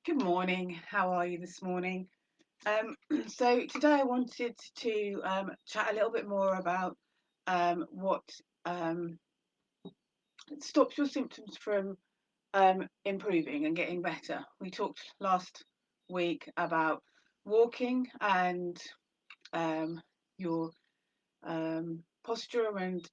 Good morning. How are you this morning? So today I wanted to chat a little bit more about what um, stops your symptoms from improving and getting better. We talked last week about walking and your posture and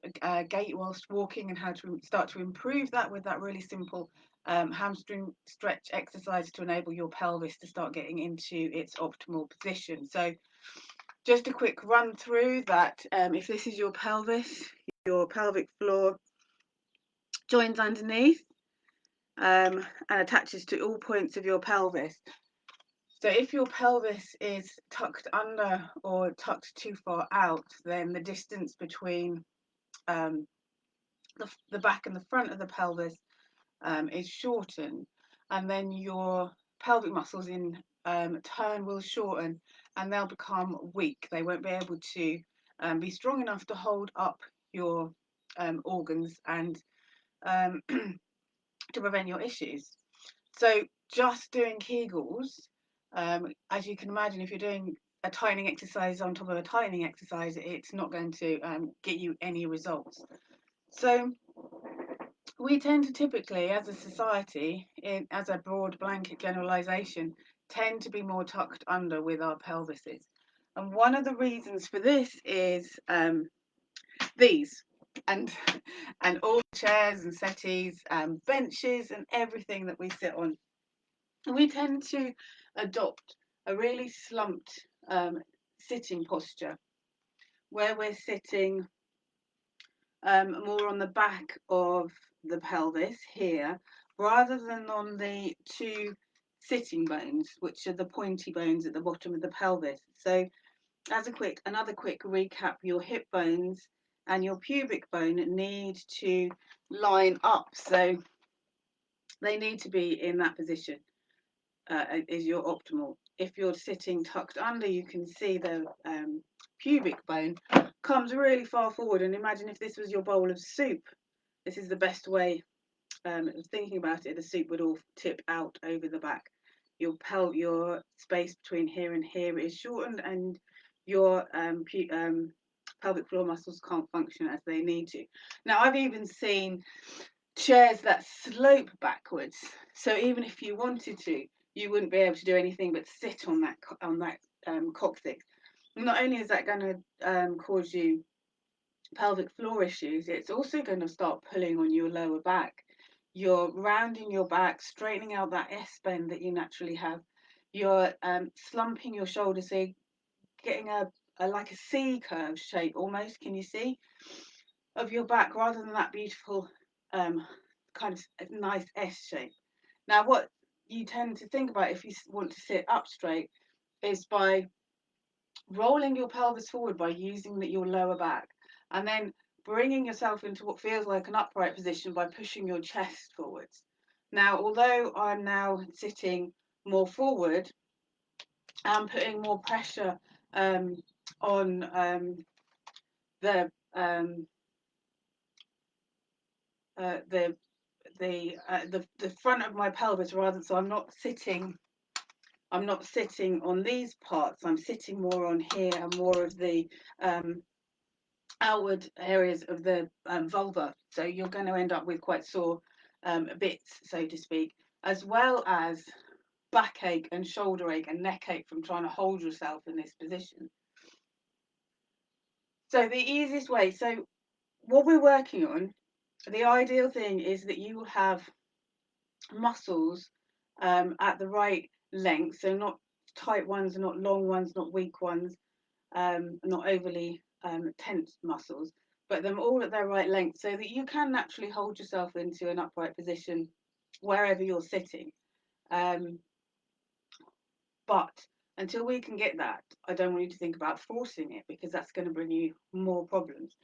gait whilst walking, and how to start to improve that with that really simple hamstring stretch exercise to enable your pelvis to start getting into its optimal position. So just a quick run through that. If this is your pelvis, your pelvic floor joins underneath and attaches to all points of your pelvis. So if your pelvis is tucked under or tucked too far out, then the distance between um, the back and the front of the pelvis is shortened, and then your pelvic muscles in turn will shorten, and they'll become weak. They won't be able to be strong enough to hold up your organs and to prevent your issues. So just doing Kegels, as you can imagine, if you're doing a tightening exercise on top of a tightening exercise, it's not going to get you any results. So we tend to typically, as a society, as a broad blanket generalization, tend to be more tucked under with our pelvises. And one of the reasons for this is these and and all chairs and settees and benches and everything that we sit on. We tend to adopt a really slumped sitting posture where we're sitting more on the back of the pelvis here, rather than on the two sitting bones, which are the pointy bones at the bottom of the pelvis. So as another quick recap, your hip bones and your pubic bone need to line up. So they need to be in that position, is your optimal. If you're sitting tucked under, you can see the pubic bone comes really far forward. And imagine if this was your bowl of soup. This is the best way of thinking about it. The soup would all tip out over the back. Your space between here and here is shortened, and your pelvic floor muscles can't function as they need to. Now, I've even seen chairs that slope backwards, so even if you wanted to, you wouldn't be able to do anything but sit on that coccyx. Not only is that going to cause you pelvic floor issues, it's also going to start pulling on your lower back. You're rounding your back, straightening out that S bend that you naturally have. You're slumping your shoulders, so you're getting a like a C curve shape almost. Can you see of your back, rather than that beautiful kind of nice S shape? Now, what you tend to think about if you want to sit up straight is by rolling your pelvis forward by using your lower back, and then bringing yourself into what feels like an upright position by pushing your chest forwards. Now, although I'm now sitting more forward, I'm putting more pressure on the um, the the front of my pelvis, rather. So I'm not sitting on these parts. I'm sitting more on here and more of the outward areas of the vulva. So you're going to end up with quite sore bits, so to speak, as well as backache and shoulder ache and neck ache from trying to hold yourself in this position. So the easiest way, so what we're working on, the ideal thing is that you will have muscles at the right length, so not tight ones, not long ones, not weak ones, not overly tense muscles, but them all at their right length, so that you can naturally hold yourself into an upright position wherever you're sitting. But until we can get that, I don't want you to think about forcing it, because that's going to bring you more problems.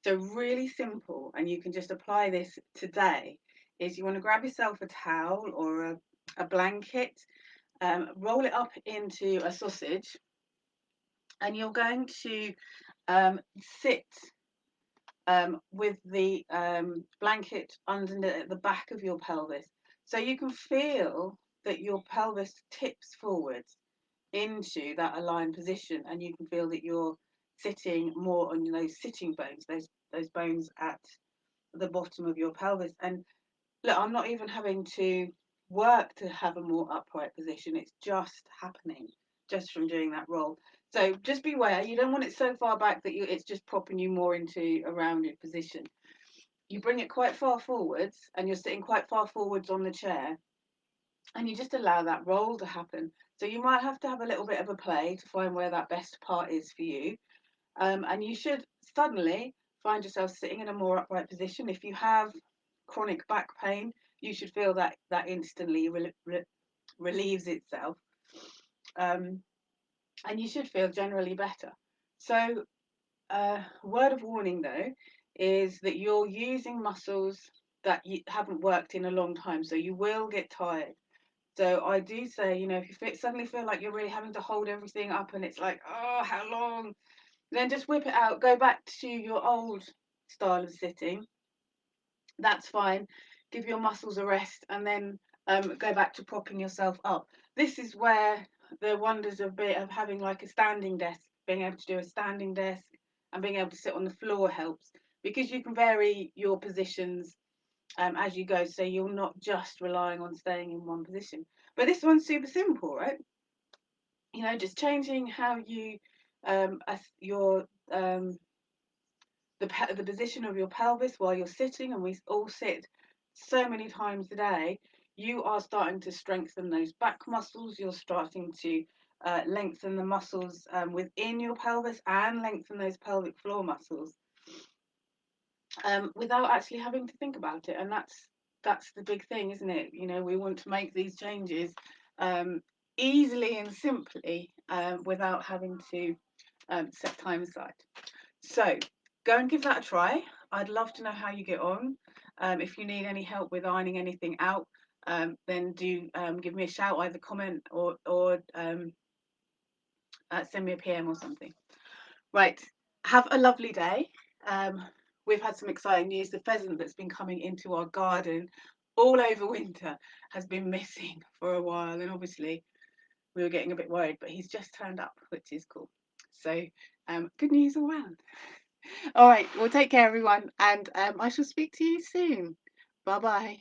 So really simple, and you can just apply this today, is you want to grab yourself a towel or a blanket, roll it up into a sausage, and you're going to sit with the blanket under the back of your pelvis. So you can feel that your pelvis tips forwards into that aligned position, and you can feel that you're sitting more on those sitting bones, those bones at the bottom of your pelvis. And look, I'm not even having to work to have a more upright position. It's just happening just from doing that roll. So just beware, you don't want it so far back that it's just propping you more into a rounded position. You bring it quite far forwards, and you're sitting quite far forwards on the chair, and you just allow that roll to happen. So you might have to have a little bit of a play to find where that best part is for you. And you should suddenly find yourself sitting in a more upright position. If you have chronic back pain, you should feel that instantly relieves itself. And you should feel generally better. So, word of warning though is that you're using muscles that you haven't worked in a long time, so you will get tired. So I do say, if you suddenly feel like you're really having to hold everything up and it's like, oh, how long? Then just whip it out, go back to your old style of sitting. That's fine. Give your muscles a rest, and then go back to propping yourself up. This is where the wonders of having like a standing desk, being able to do a standing desk and being able to sit on the floor helps, because you can vary your positions as you go, so you're not just relying on staying in one position. But this one's super simple, right? Just changing how you your the position of your pelvis while you're sitting, and we all sit so many times a day. You are starting to strengthen those back muscles. You're starting to lengthen the muscles within your pelvis, and lengthen those pelvic floor muscles without actually having to think about it. And that's the big thing, isn't it? We want to make these changes easily and simply without having to set time aside. So go and give that a try. I'd love to know how you get on. If you need any help with ironing anything out, then do give me a shout, either comment or send me a PM or something. Right, have a lovely day. We've had some exciting news. The pheasant that's been coming into our garden all over winter has been missing for a while, and obviously we were getting a bit worried, but he's just turned up, which is cool. So good news all round. All right, well, take care, everyone, and I shall speak to you soon. Bye bye.